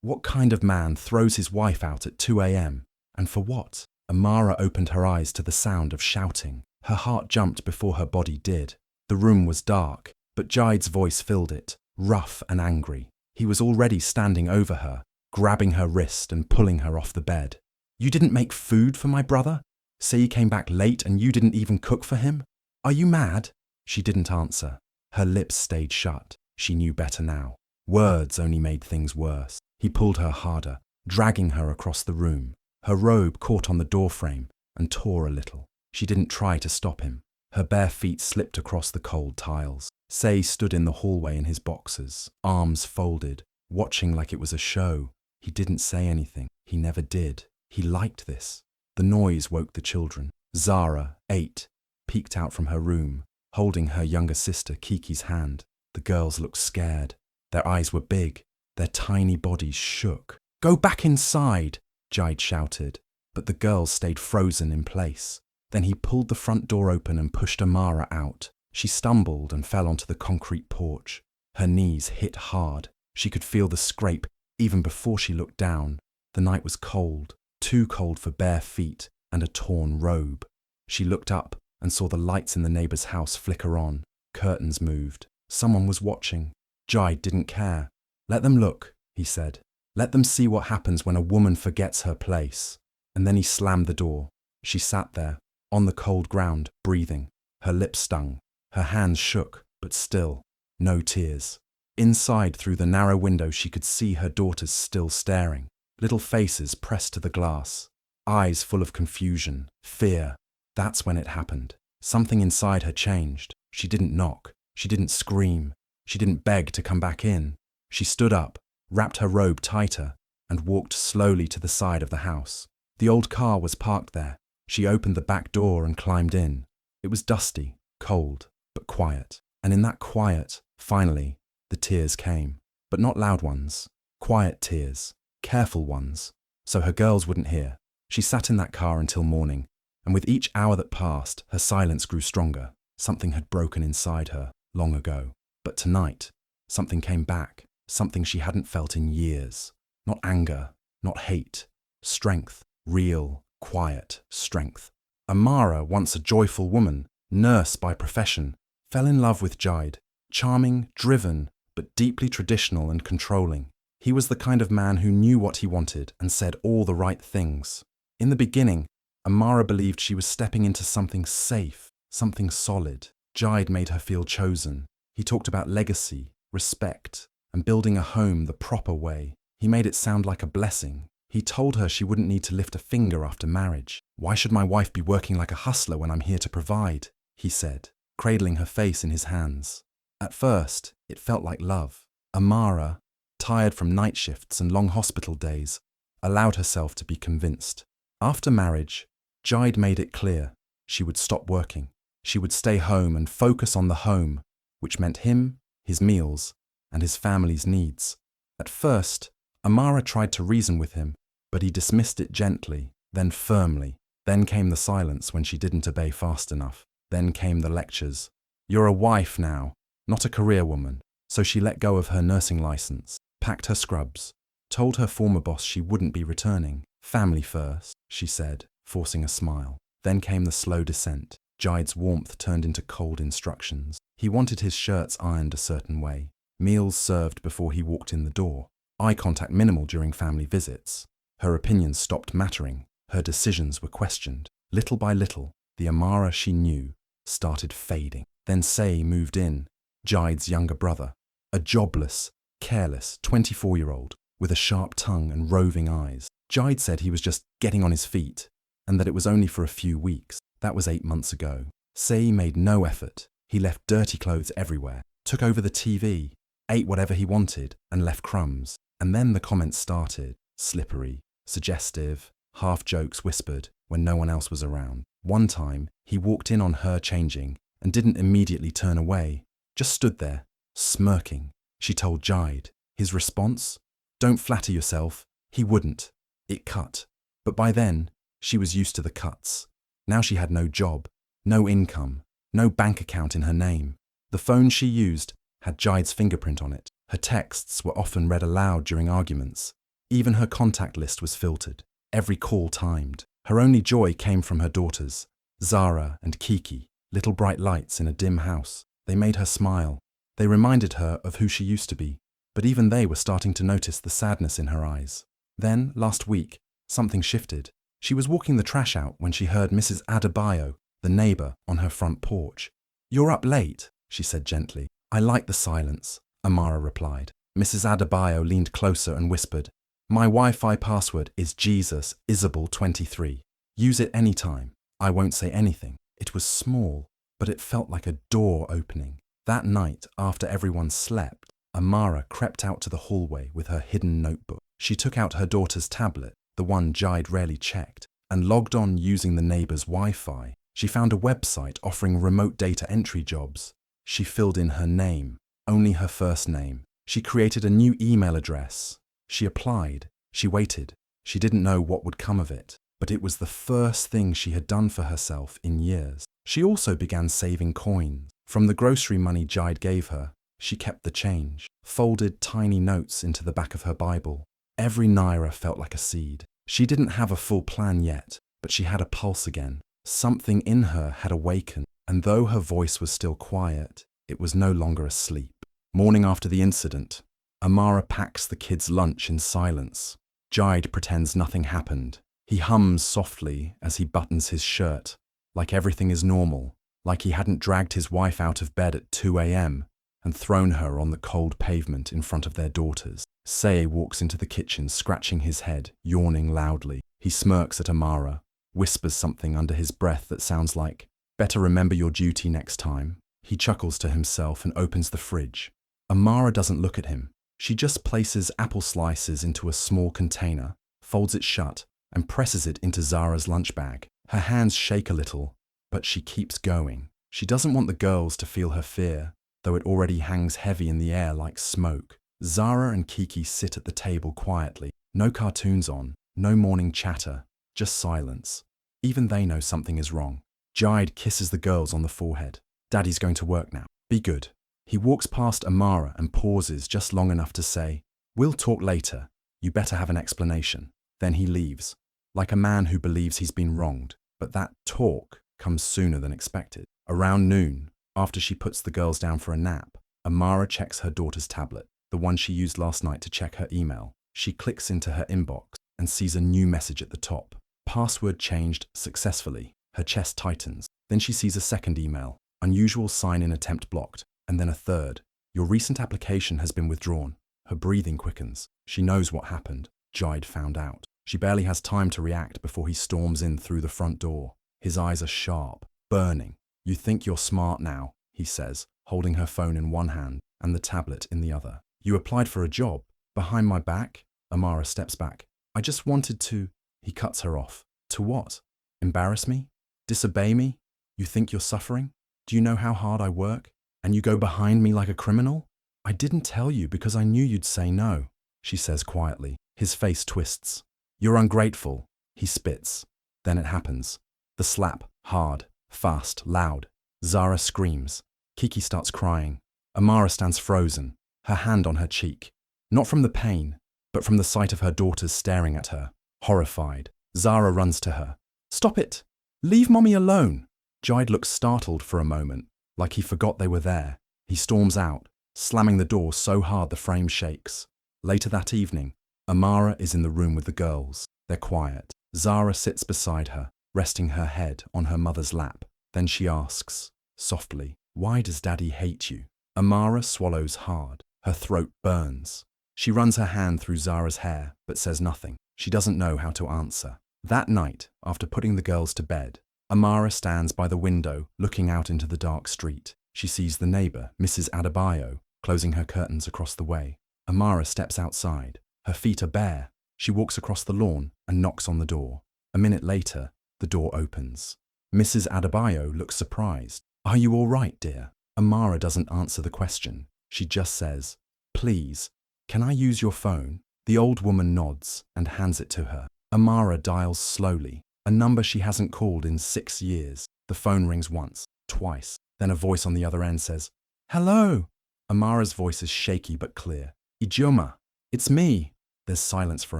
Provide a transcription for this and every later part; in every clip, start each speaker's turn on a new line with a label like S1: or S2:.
S1: What kind of man throws his wife out at 2 a.m? And for what? Amara opened her eyes to the sound of shouting. Her heart jumped before her body did. The room was dark, but Jaid's voice filled it, rough and angry. He was already standing over her, grabbing her wrist and pulling her off the bed. You didn't make food for my brother? Say he came back late and you didn't even cook for him? Are you mad? She didn't answer. Her lips stayed shut. She knew better now. Words only made things worse. He pulled her harder, dragging her across the room. Her robe caught on the doorframe and tore a little. She didn't try to stop him. Her bare feet slipped across the cold tiles. Say stood in the hallway in his boxers, arms folded, watching like it was a show. He didn't say anything. He never did. He liked this. The noise woke the children. Zara, 8, peeked out from her room, holding her younger sister Kiki's hand. The girls looked scared. Their eyes were big. Their tiny bodies shook. Go back inside, Jaid shouted, but the girls stayed frozen in place. Then he pulled the front door open and pushed Amara out. She stumbled and fell onto the concrete porch. Her knees hit hard. She could feel the scrape even before she looked down. The night was cold, too cold for bare feet and a torn robe. She looked up and saw the lights in the neighbour's house flicker on. Curtains moved. Someone was watching. Jaid didn't care. Let them look, he said. Let them see what happens when a woman forgets her place. And then he slammed the door. She sat there, on the cold ground, breathing. Her lips stung. Her hands shook, but still, no tears. Inside, through the narrow window, she could see her daughters still staring. Little faces pressed to the glass. Eyes full of confusion, fear. That's when it happened. Something inside her changed. She didn't knock. She didn't scream. She didn't beg to come back in. She stood up, wrapped her robe tighter, and walked slowly to the side of the house. The old car was parked there. She opened the back door and climbed in. It was dusty, cold, but quiet. And in that quiet, finally, the tears came. But not loud ones. Quiet tears. Careful ones. So her girls wouldn't hear. She sat in that car until morning, and with each hour that passed, her silence grew stronger. Something had broken inside her, long ago. But tonight, something came back. Something she hadn't felt in years. Not anger, not hate. Strength. Real, quiet strength. Amara, once a joyful woman, nurse by profession, fell in love with Jaid. Charming, driven, but deeply traditional and controlling. He was the kind of man who knew what he wanted and said all the right things. In the beginning, Amara believed she was stepping into something safe, something solid. Jaid made her feel chosen. He talked about legacy, respect, and building a home the proper way. He made it sound like a blessing. He told her she wouldn't need to lift a finger after marriage. Why should my wife be working like a hustler when I'm here to provide? He said, cradling her face in his hands. At first, it felt like love. Amara, tired from night shifts and long hospital days, allowed herself to be convinced. After marriage, Jaid made it clear she would stop working. She would stay home and focus on the home, which meant him, his meals, and his family's needs. At first, Amara tried to reason with him, but he dismissed it gently, then firmly. Then came the silence when she didn't obey fast enough. Then came the lectures. You're a wife now, not a career woman. So she let go of her nursing license, packed her scrubs, told her former boss she wouldn't be returning. Family first, she said, forcing a smile. Then came the slow descent. Jaid's warmth turned into cold instructions. He wanted his shirts ironed a certain way. Meals served before he walked in the door. Eye contact minimal during family visits. Her opinions stopped mattering. Her decisions were questioned. Little by little, the Amara she knew started fading. Then Say moved in, Jaid's younger brother. A jobless, careless 24-year-old with a sharp tongue and roving eyes. Jaid said he was just getting on his feet and that it was only for a few weeks. That was 8 months ago. Say made no effort. He left dirty clothes everywhere, took over the TV, ate whatever he wanted and left crumbs. And then the comments started, slippery, suggestive, half jokes whispered when no one else was around. One time, he walked in on her changing and didn't immediately turn away, just stood there, smirking. She told Jaid. His response? Don't flatter yourself. He wouldn't. It cut. But by then, she was used to the cuts. Now she had no job, no income, no bank account in her name. The phone she used had Jaid's fingerprint on it. Her texts were often read aloud during arguments. Even her contact list was filtered, every call timed. Her only joy came from her daughters, Zara and Kiki, little bright lights in a dim house. They made her smile. They reminded her of who she used to be, but even they were starting to notice the sadness in her eyes. Then, last week, something shifted. She was walking the trash out when she heard Mrs. Adebayo, the neighbour, on her front porch. "You're up late," she said gently. "I like the silence," Amara replied. Mrs. Adebayo leaned closer and whispered, "My Wi-Fi password is Jesus Isabel 23. Use it anytime. I won't say anything." It was small, but it felt like a door opening. That night, after everyone slept, Amara crept out to the hallway with her hidden notebook. She took out her daughter's tablet, the one Jide rarely checked, and logged on using the neighbour's Wi-Fi. She found a website offering remote data entry jobs. She filled in her name, only her first name. She created a new email address. She applied. She waited. She didn't know what would come of it, but it was the first thing she had done for herself in years. She also began saving coins. From the grocery money Jide gave her, she kept the change, folded tiny notes into the back of her Bible. Every naira felt like a seed. She didn't have a full plan yet, but she had a pulse again. Something in her had awakened, and though her voice was still quiet, it was no longer asleep. Morning after the incident, Amara packs the kids' lunch in silence. Jide pretends nothing happened. He hums softly as he buttons his shirt, like everything is normal, like he hadn't dragged his wife out of bed at 2 a.m. and thrown her on the cold pavement in front of their daughters. Say walks into the kitchen, scratching his head, yawning loudly. He smirks at Amara, whispers something under his breath that sounds like, "Better remember your duty next time." He chuckles to himself and opens the fridge. Amara doesn't look at him. She just places apple slices into a small container, folds it shut, and presses it into Zara's lunch bag. Her hands shake a little, but she keeps going. She doesn't want the girls to feel her fear, though it already hangs heavy in the air like smoke. Zara and Kiki sit at the table quietly. No cartoons on, no morning chatter, just silence. Even they know something is wrong. Jide kisses the girls on the forehead. "Daddy's going to work now. Be good." He walks past Amara and pauses just long enough to say, "We'll talk later. You better have an explanation." Then he leaves, like a man who believes he's been wronged. But that talk comes sooner than expected. Around noon, after she puts the girls down for a nap, Amara checks her daughter's tablet, the one she used last night to check her email. She clicks into her inbox and sees a new message at the top. Password changed successfully. Her chest tightens. Then she sees a second email. Unusual sign-in attempt blocked. And then a third. Your recent application has been withdrawn. Her breathing quickens. She knows what happened. Jide found out. She barely has time to react before he storms in through the front door. His eyes are sharp, burning. "You think you're smart now," he says, holding her phone in one hand and the tablet in the other. "You applied for a job. Behind my back?" Amara steps back. "I just wanted to..." He cuts her off. "To what? Embarrass me? Disobey me? You think you're suffering? Do you know how hard I work? And you go behind me like a criminal?" "I didn't tell you because I knew you'd say no," she says quietly. His face twists. "You're ungrateful." He spits. Then it happens. The slap, hard, fast, loud. Zara screams. Kiki starts crying. Amara stands frozen, her hand on her cheek. Not from the pain, but from the sight of her daughters staring at her, horrified. Zara runs to her. "Stop it! Leave Mommy alone!" Jide looks startled for a moment, like he forgot they were there. He storms out, slamming the door so hard the frame shakes. Later that evening, Amara is in the room with the girls. They're quiet. Zara sits beside her, resting her head on her mother's lap. Then she asks, softly, "Why does Daddy hate you?" Amara swallows hard. Her throat burns. She runs her hand through Zara's hair, but says nothing. She doesn't know how to answer. That night, after putting the girls to bed, Amara stands by the window, looking out into the dark street. She sees the neighbour, Mrs. Adebayo, closing her curtains across the way. Amara steps outside. Her feet are bare. She walks across the lawn and knocks on the door. A minute later, the door opens. Mrs. Adebayo looks surprised. "Are you all right, dear?" Amara doesn't answer the question. She just says, "Please, can I use your phone?" The old woman nods and hands it to her. Amara dials slowly, a number she hasn't called in 6 years. The phone rings once, twice. Then a voice on the other end says, "Hello." Amara's voice is shaky but clear. "Ijoma, it's me." There's silence for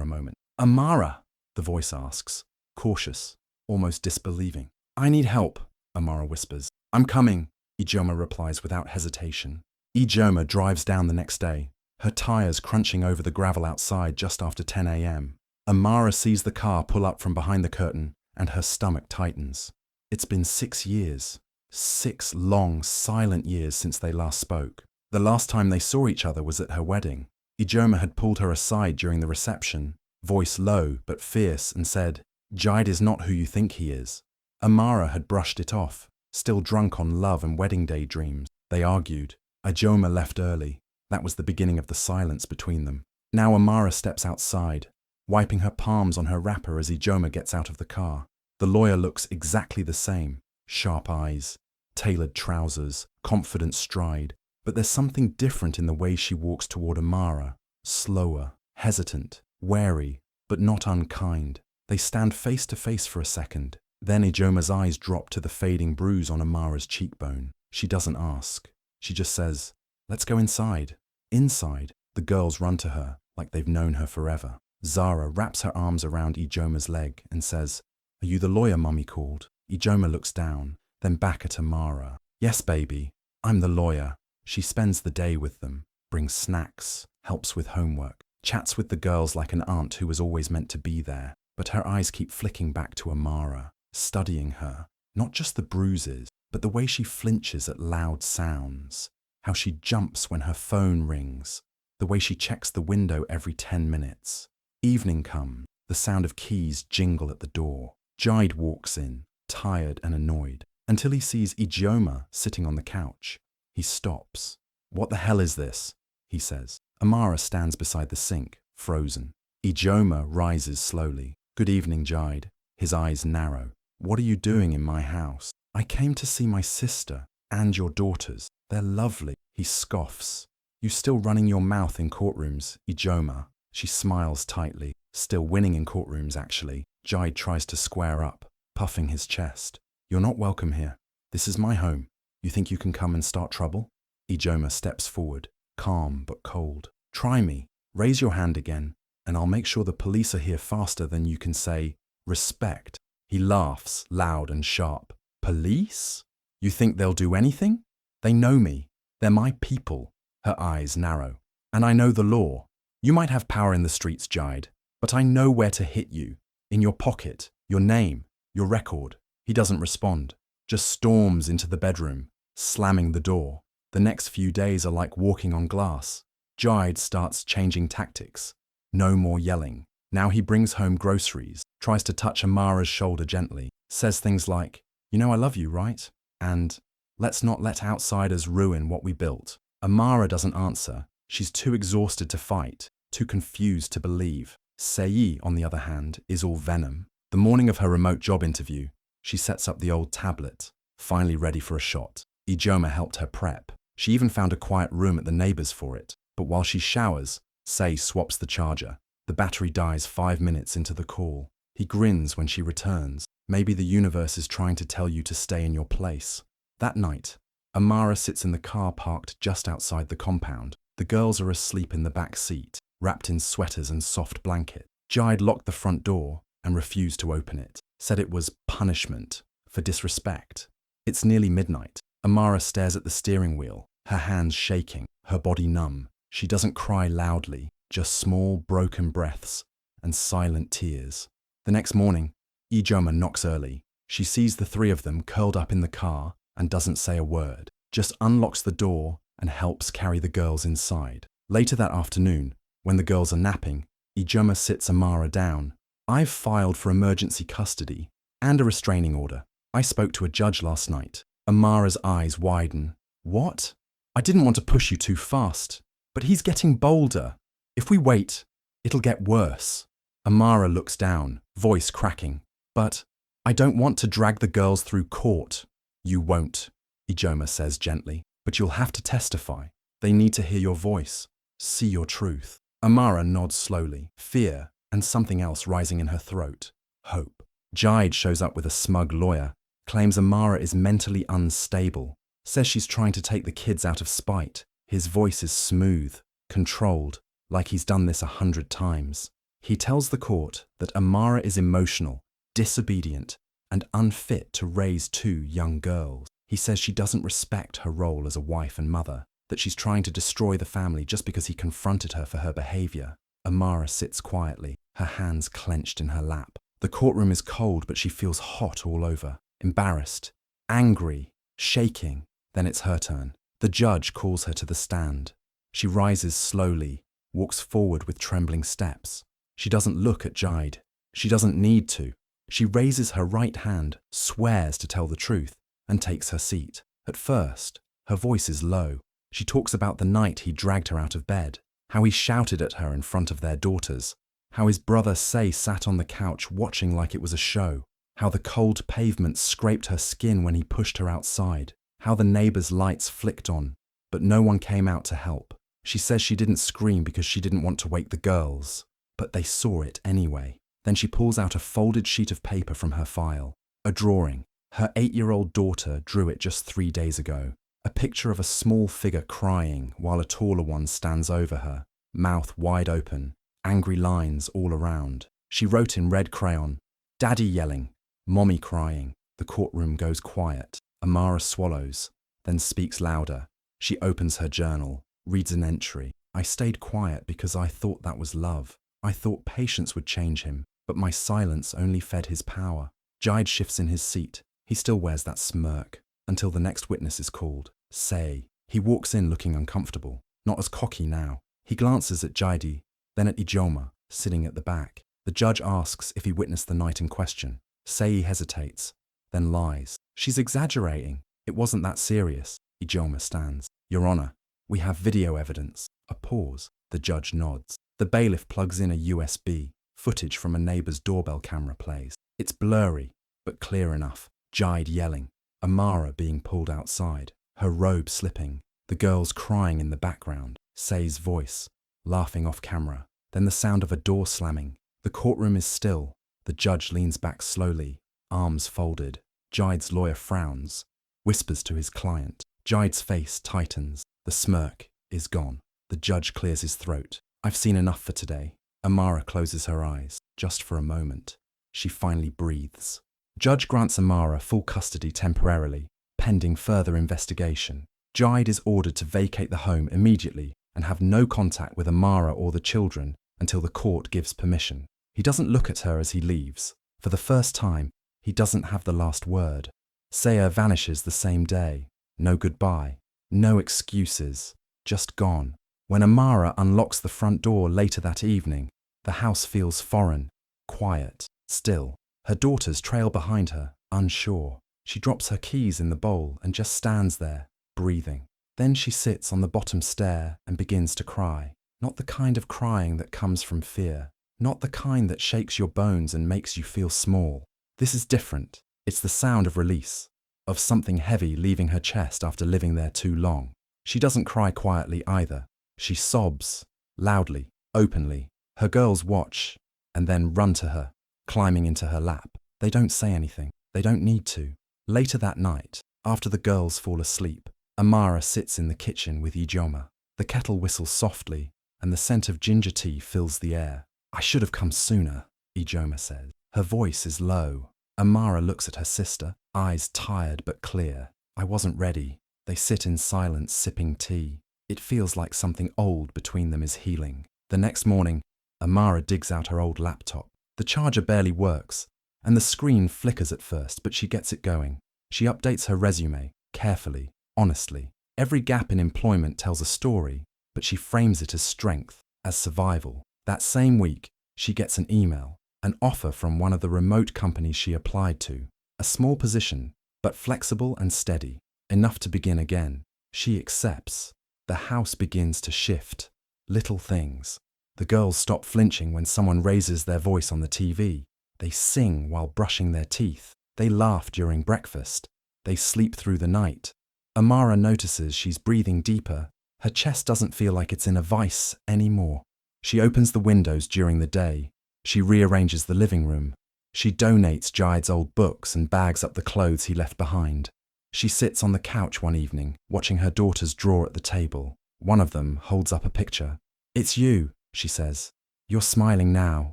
S1: a moment. Amara, the voice asks, cautious, almost disbelieving. I need help, Amara whispers. I'm coming, Ijoma replies without hesitation. Ijoma drives down the next day, her tires crunching over the gravel outside just after 10 a.m. Amara sees the car pull up from behind the curtain and her stomach tightens. It's been 6 years. 6 long, silent years since they last spoke. The last time they saw each other was at her wedding. Ijoma had pulled her aside during the reception, voice low but fierce, and said, "Jide is not who you think he is." Amara had brushed it off, still drunk on love and wedding day dreams. They argued. Ijoma left early. That was the beginning of the silence between them. Now Amara steps outside, wiping her palms on her wrapper as Ijoma gets out of the car. The lawyer looks exactly the same. Sharp eyes, tailored trousers, confident stride. But there's something different in the way she walks toward Amara. Slower, hesitant, wary, but not unkind. They stand face to face for a second. Then Ijoma's eyes drop to the fading bruise on Amara's cheekbone. She doesn't ask. She just says, "Let's go inside." Inside, the girls run to her like they've known her forever. Zara wraps her arms around Ijoma's leg and says, "Are you the lawyer Mummy called?" Ijoma looks down, then back at Amara. "Yes, baby, I'm the lawyer." She spends the day with them, brings snacks, helps with homework, chats with the girls like an aunt who was always meant to be there. But her eyes keep flicking back to Amara, studying her, not just the bruises, but the way she flinches at loud sounds, how she jumps when her phone rings, the way she checks the window every 10 minutes. Evening comes, the sound of keys jingle at the door. Jide walks in, tired and annoyed, until he sees Ijoma sitting on the couch. He stops. "What the hell is this?" he says. Amara stands beside the sink, frozen. Ijoma rises slowly. "Good evening, Jide." His eyes narrow. "What are you doing in my house?" "I came to see my sister and your daughters. They're lovely." He scoffs. "You still running your mouth in courtrooms, Ijoma?" She smiles tightly. "Still winning in courtrooms, actually." Jide tries to square up, puffing his chest. "You're not welcome here. This is my home. You think you can come and start trouble?" Ijoma steps forward, calm but cold. "Try me. Raise your hand again, and I'll make sure the police are here faster than you can say, 'Respect.'" He laughs, loud and sharp. "Police? You think they'll do anything? They know me. They're my people." Her eyes narrow. "And I know the law. You might have power in the streets, Jide, but I know where to hit you. In your pocket, your name, your record." He doesn't respond, just storms into the bedroom, slamming the door. The next few days are like walking on glass. Jide starts changing tactics. No more yelling. Now he brings home groceries, tries to touch Amara's shoulder gently, says things like, "You know I love you, right?" And, "Let's not let outsiders ruin what we built." Amara doesn't answer. She's too exhausted to fight, too confused to believe. Sei, on the other hand, is all venom. The morning of her remote job interview, she sets up the old tablet, finally ready for a shot. Ijoma helped her prep. She even found a quiet room at the neighbors for it. But while she showers, Sei swaps the charger. The battery dies 5 minutes into the call. He grins when she returns. Maybe the universe is trying to tell you to stay in your place. That night, Amara sits in the car parked just outside the compound. The girls are asleep in the back seat, wrapped in sweaters and soft blankets. Jide locked the front door and refused to open it. Said it was punishment for disrespect. It's nearly midnight. Amara stares at the steering wheel, her hands shaking, her body numb. She doesn't cry loudly, just small, broken breaths and silent tears. The next morning, Ijoma knocks early. She sees the 3 of them curled up in the car and doesn't say a word, just unlocks the door and helps carry the girls inside. Later that afternoon, when the girls are napping, Ijoma sits Amara down. "I've filed for emergency custody and a restraining order. I spoke to a judge last night." Amara's eyes widen. "What? I didn't want to push you too fast, but he's getting bolder. If we wait, it'll get worse." Amara looks down, voice cracking. "But I don't want to drag the girls through court." "You won't," Ijoma says gently, "but you'll have to testify. They need to hear your voice, see your truth." Amara nods slowly, fear and something else rising in her throat. Hope. Jide shows up with a smug lawyer, claims Amara is mentally unstable, says she's trying to take the kids out of spite. His voice is smooth, controlled, like he's done this 100 times. He tells the court that Amara is emotional, disobedient, and unfit to raise 2 young girls. He says she doesn't respect her role as a wife and mother, that she's trying to destroy the family just because he confronted her for her behavior. Amara sits quietly, her hands clenched in her lap. The courtroom is cold, but she feels hot all over, embarrassed, angry, shaking. Then it's her turn. The judge calls her to the stand. She rises slowly, walks forward with trembling steps. She doesn't look at Jide. She doesn't need to. She raises her right hand, swears to tell the truth, and takes her seat. At first, her voice is low. She talks about the night he dragged her out of bed, how he shouted at her in front of their daughters, how his brother Say sat on the couch watching like it was a show, how the cold pavement scraped her skin when he pushed her outside, how the neighbors' lights flicked on, but no one came out to help. She says she didn't scream because she didn't want to wake the girls, but they saw it anyway. Then she pulls out a folded sheet of paper from her file, a drawing. Her 8-year-old daughter drew it just 3 days ago. A picture of a small figure crying while a taller one stands over her, mouth wide open, angry lines all around. She wrote in red crayon, "Daddy yelling, Mommy crying." The courtroom goes quiet. Amara swallows, then speaks louder. She opens her journal, reads an entry. "I stayed quiet because I thought that was love. I thought patience would change him, but my silence only fed his power." Jide shifts in his seat. He still wears that smirk, until the next witness is called, Say. He walks in looking uncomfortable, not as cocky now. He glances at Jide, then at Ijoma, sitting at the back. The judge asks if he witnessed the night in question. Say hesitates, then lies. "She's exaggerating. It wasn't that serious." Ijoma stands. "Your Honor, we have video evidence." A pause. The judge nods. The bailiff plugs in a USB. Footage from a neighbor's doorbell camera plays. It's blurry, but clear enough. Jide yelling. Amara being pulled outside, her robe slipping. The girls crying in the background. Say's voice, laughing off camera. Then the sound of a door slamming. The courtroom is still. The judge leans back slowly, arms folded. Jide's lawyer frowns, whispers to his client. Jide's face tightens. The smirk is gone. The judge clears his throat. "I've seen enough for today." Amara closes her eyes, just for a moment. She finally breathes. Judge grants Amara full custody temporarily, pending further investigation. Jide is ordered to vacate the home immediately and have no contact with Amara or the children until the court gives permission. He doesn't look at her as he leaves. For the first time, he doesn't have the last word. Saya vanishes the same day. No goodbye, no excuses, just gone. When Amara unlocks the front door later that evening, the house feels foreign, quiet, still. Her daughters trail behind her, unsure. She drops her keys in the bowl and just stands there, breathing. Then she sits on the bottom stair and begins to cry. Not the kind of crying that comes from fear. Not the kind that shakes your bones and makes you feel small. This is different. It's the sound of release, of something heavy leaving her chest after living there too long. She doesn't cry quietly either. She sobs, loudly, openly. Her girls watch, and then run to her, climbing into her lap. They don't say anything. They don't need to. Later that night, after the girls fall asleep, Amara sits in the kitchen with Ijoma. The kettle whistles softly, and the scent of ginger tea fills the air. "I should have come sooner," Ijoma says. Her voice is low. Amara looks at her sister, eyes tired but clear. "I wasn't ready." They sit in silence, sipping tea. It feels like something old between them is healing. The next morning, Amara digs out her old laptop. The charger barely works, and the screen flickers at first, but she gets it going. She updates her resume, carefully, honestly. Every gap in employment tells a story, but she frames it as strength, as survival. That same week, she gets an email, an offer from one of the remote companies she applied to. A small position, but flexible and steady, enough to begin again. She accepts. The house begins to shift. Little things. The girls stop flinching when someone raises their voice on the TV. They sing while brushing their teeth. They laugh during breakfast. They sleep through the night. Amara notices she's breathing deeper. Her chest doesn't feel like it's in a vice anymore. She opens the windows during the day. She rearranges the living room. She donates Jide's old books and bags up the clothes he left behind. She sits on the couch one evening, watching her daughters draw at the table. One of them holds up a picture. "It's you," she says. You're smiling now.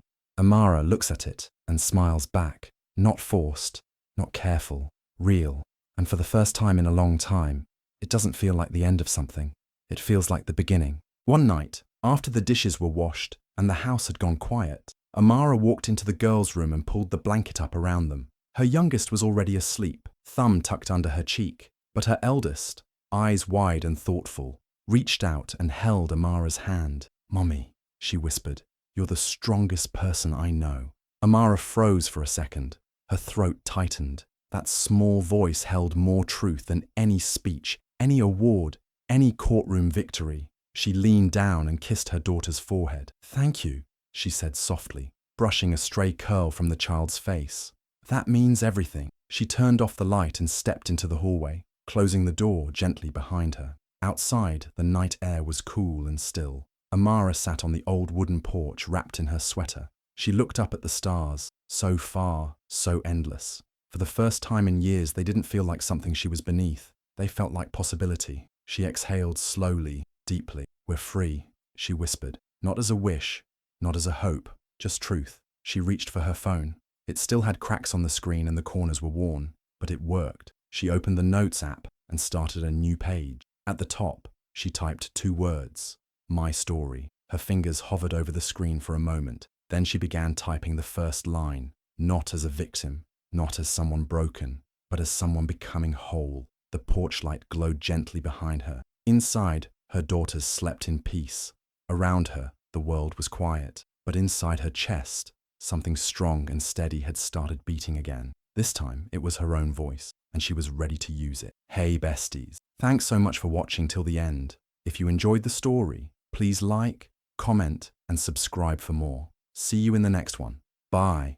S1: Amara looks at it and smiles back. Not forced, not careful, real. And for the first time in a long time, it doesn't feel like the end of something. It feels like the beginning. One night, after the dishes were washed and the house had gone quiet, Amara walked into the girls' room and pulled the blanket up around them. Her youngest was already asleep, thumb tucked under her cheek, but her eldest, eyes wide and thoughtful, reached out and held Amara's hand. Mommy, she whispered, you're the strongest person I know. Amara froze for a second. Her throat tightened. That small voice held more truth than any speech, any award, any courtroom victory. She leaned down and kissed her daughter's forehead. Thank you, she said softly, brushing a stray curl from the child's face. That means everything. She turned off the light and stepped into the hallway, closing the door gently behind her. Outside, the night air was cool and still. Amara sat on the old wooden porch wrapped in her sweater. She looked up at the stars, so far, so endless. For the first time in years, they didn't feel like something she was beneath. They felt like possibility. She exhaled slowly, deeply. We're free, she whispered. Not as a wish, not as a hope, just truth. She reached for her phone. It still had cracks on the screen and the corners were worn, but it worked. She opened the Notes app and started a new page. At the top, she typed 2 words, my story. Her fingers hovered over the screen for a moment. Then she began typing the first line, not as a victim, not as someone broken, but as someone becoming whole. The porch light glowed gently behind her. Inside, her daughters slept in peace. Around her, the world was quiet, but inside her chest, something strong and steady had started beating again. This time, it was her own voice, and she was ready to use it. Hey besties, thanks so much for watching till the end. If you enjoyed the story, please like, comment, and subscribe for more. See you in the next one. Bye.